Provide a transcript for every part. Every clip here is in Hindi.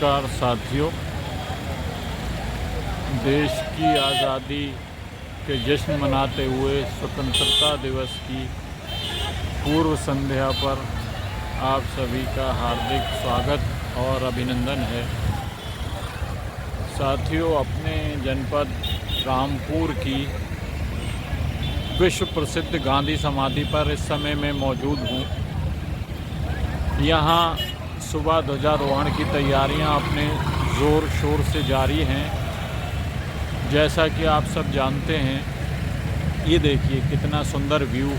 नमस्कार साथियों, देश की आज़ादी के जश्न मनाते हुए स्वतंत्रता दिवस की पूर्व संध्या पर आप सभी का हार्दिक स्वागत और अभिनंदन है। साथियों, अपने जनपद रामपुर की विश्व प्रसिद्ध गांधी समाधि पर इस समय मैं मौजूद हूँ। यहाँ सुबह ध्वजारोहण की तैयारियां अपने ज़ोर शोर से जारी हैं। जैसा कि आप सब जानते हैं, ये देखिए कितना सुंदर व्यू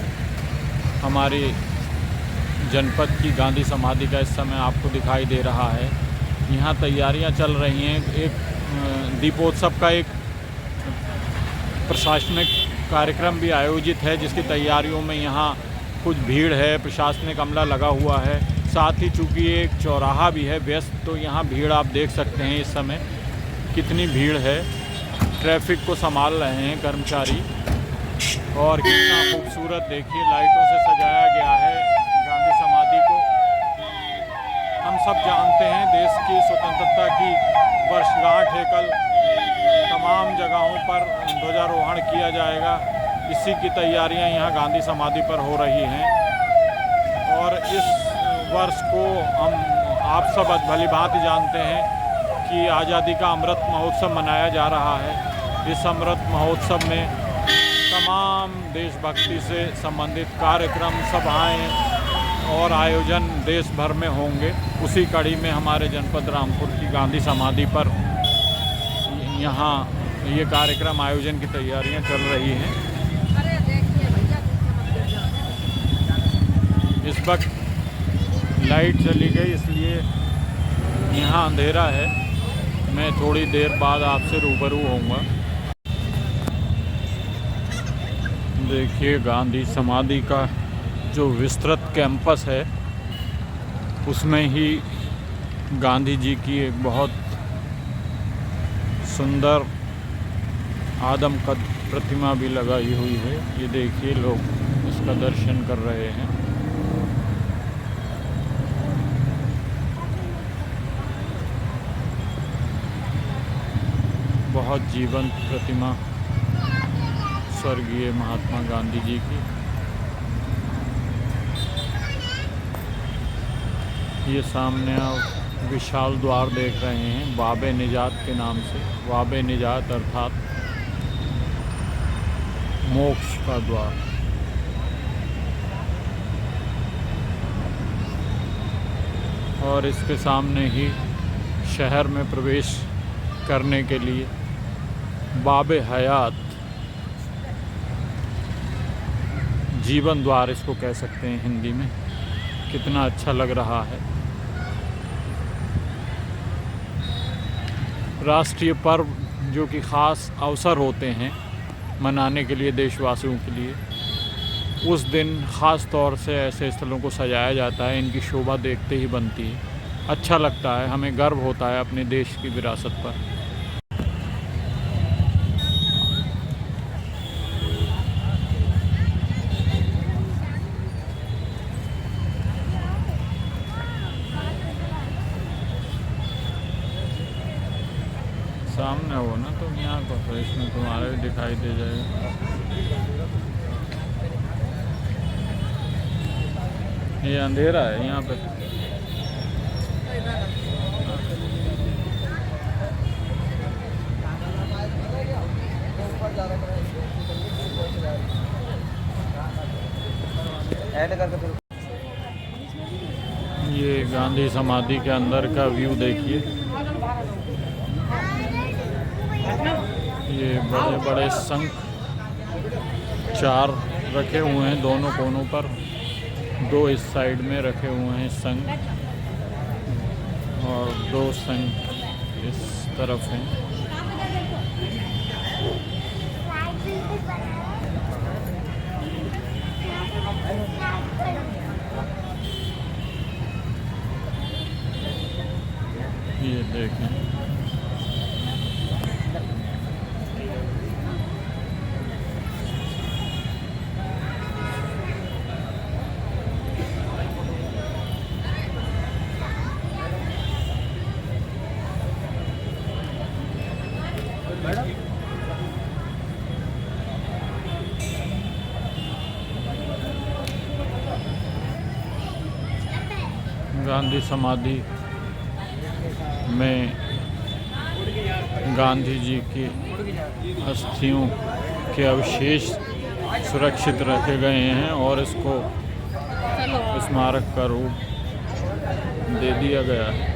हमारे जनपद की गांधी समाधि का इस समय आपको दिखाई दे रहा है। यहाँ तैयारियां चल रही हैं। एक दीपोत्सव का एक प्रशासनिक कार्यक्रम भी आयोजित है, जिसकी तैयारियों में यहाँ कुछ भीड़ है, प्रशासनिक अमला लगा हुआ है। साथ ही चूँकि एक चौराहा भी है व्यस्त, तो यहाँ भीड़ आप देख सकते हैं इस समय कितनी भीड़ है। ट्रैफिक को संभाल रहे हैं कर्मचारी। और कितना खूबसूरत देखिए लाइटों से सजाया गया है गांधी समाधि को। हम सब जानते हैं देश की स्वतंत्रता की वर्षगांठ है कल। तमाम जगहों पर ध्वजारोहण किया जाएगा। इसी की तैयारियां यहाँ गांधी समाधि पर हो रही हैं। और इस वर्ष को हम आप सब भली भांति जानते हैं कि आज़ादी का अमृत महोत्सव मनाया जा रहा है। इस अमृत महोत्सव में तमाम देशभक्ति से संबंधित कार्यक्रम, सभाएं और आयोजन देश भर में होंगे। उसी कड़ी में हमारे जनपद रामपुर की गांधी समाधि पर यहाँ ये कार्यक्रम आयोजन की तैयारियां चल रही हैं। इस वक्त लाइट चली गई, इसलिए यहाँ अंधेरा है। मैं थोड़ी देर बाद आपसे रूबरू होऊंगा। देखिए गांधी समाधि का जो विस्तृत कैंपस है, उसमें ही गांधी जी की एक बहुत सुंदर आदमकद प्रतिमा भी लगाई हुई है। ये देखिए लोग इसका दर्शन कर रहे हैं। बहुत जीवंत प्रतिमा स्वर्गीय महात्मा गांधी जी की। ये सामने आप विशाल द्वार देख रहे हैं बाबे निजात के नाम से। बाबे निजात अर्थात मोक्ष का द्वार। और इसके सामने ही शहर में प्रवेश करने के लिए बाबे हयात जीवन द्वार इसको कह सकते हैं हिंदी में। कितना अच्छा लग रहा है। राष्ट्रीय पर्व जो कि ख़ास अवसर होते हैं मनाने के लिए देशवासियों के लिए, उस दिन ख़ास तौर से ऐसे स्थलों को सजाया जाता है। इनकी शोभा देखते ही बनती है। अच्छा लगता है, हमें गर्व होता है अपने देश की विरासत पर। सामने हो ना तुम यहाँ को, तो इसमें तुम्हारे भी दिखाई दे जाएगा। ये अंधेरा है यहाँ पे। ये गांधी समाधि के अंदर का व्यू देखिए। ये बड़े बड़े शंख 4 रखे हुए हैं दोनों कोनों पर। 2 इस साइड में रखे हुए हैं शंख, और 2 शंख इस तरफ हैं। ये देखें, गांधी समाधि में गांधी जी की अस्थियों के अवशेष सुरक्षित रखे गए हैं और इसको स्मारक का रूप दे दिया गया है।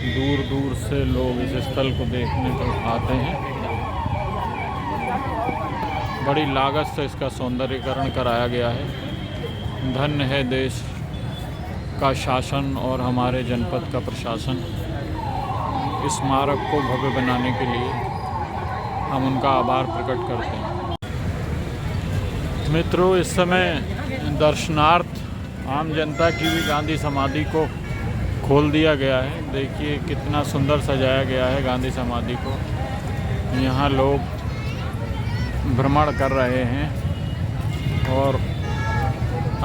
दूर दूर से लोग इस स्थल को देखने को आते हैं। बड़ी लागत से इसका सौंदर्यीकरण कराया गया है। धन्य है देश का शासन और हमारे जनपद का प्रशासन। इस स्मारक को भव्य बनाने के लिए हम उनका आभार प्रकट करते हैं। मित्रों, इस समय दर्शनार्थ आम जनता की भी गांधी समाधि को खोल दिया गया है। देखिए कितना सुंदर सजाया गया है गांधी समाधि को। यहाँ लोग भ्रमण कर रहे हैं और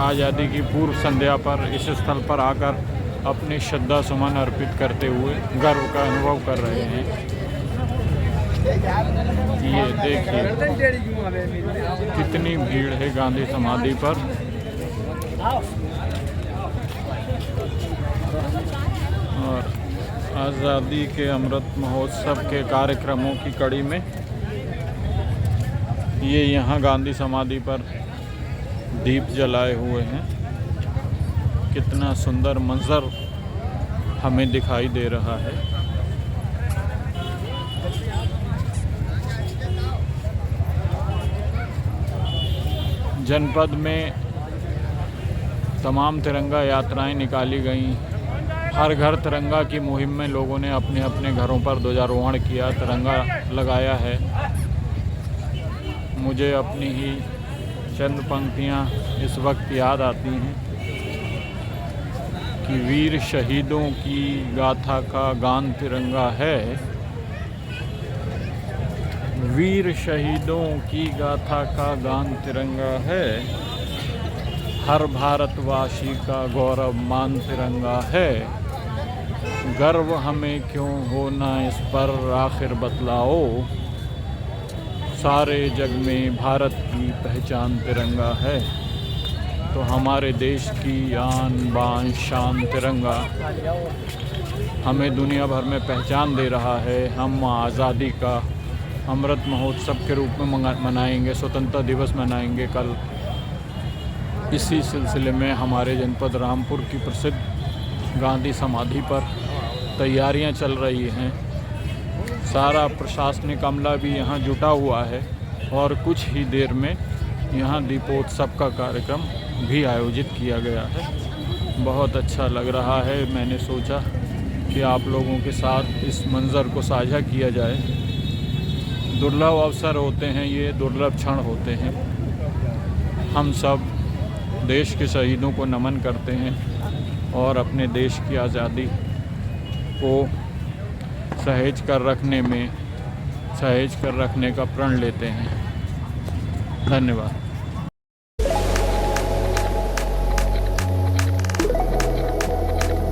आज़ादी की पूर्व संध्या पर इस स्थल पर आकर अपनी श्रद्धा सुमन अर्पित करते हुए गर्व का अनुभव कर रहे हैं। ये देखिए कितनी भीड़ है गांधी समाधि पर। और आज़ादी के अमृत महोत्सव के कार्यक्रमों की कड़ी में ये यहाँ गांधी समाधि पर दीप जलाए हुए हैं। कितना सुंदर मंजर हमें दिखाई दे रहा है। जनपद में तमाम तिरंगा यात्राएं निकाली गईं। हर घर तिरंगा की मुहिम में लोगों ने अपने अपने घरों पर ध्वजारोहण किया, तिरंगा लगाया है। मुझे अपनी ही चंद पंक्तियाँ इस वक्त याद आती हैं कि वीर शहीदों की गाथा का गान तिरंगा है। वीर शहीदों की गाथा का गान तिरंगा है। हर भारतवासी का गौरव मान तिरंगा है। गर्व हमें क्यों होना इस पर आखिर बतलाओ। सारे जग में भारत की पहचान तिरंगा है। तो हमारे देश की आन बान शान तिरंगा हमें दुनिया भर में पहचान दे रहा है। हम आज़ादी का अमृत महोत्सव के रूप में मनाएंगे, स्वतंत्रता दिवस मनाएंगे कल। इसी सिलसिले में हमारे जनपद रामपुर की प्रसिद्ध गांधी समाधि पर तैयारियां चल रही हैं। सारा प्रशासनिक अमला भी यहाँ जुटा हुआ है और कुछ ही देर में यहाँ दीपोत्सव का कार्यक्रम भी आयोजित किया गया है। बहुत अच्छा लग रहा है। मैंने सोचा कि आप लोगों के साथ इस मंज़र को साझा किया जाए। दुर्लभ अवसर होते हैं, ये दुर्लभ क्षण होते हैं। हम सब देश के शहीदों को नमन करते हैं और अपने देश की आज़ादी को सहेज कर रखने का प्रण लेते हैं। धन्यवाद।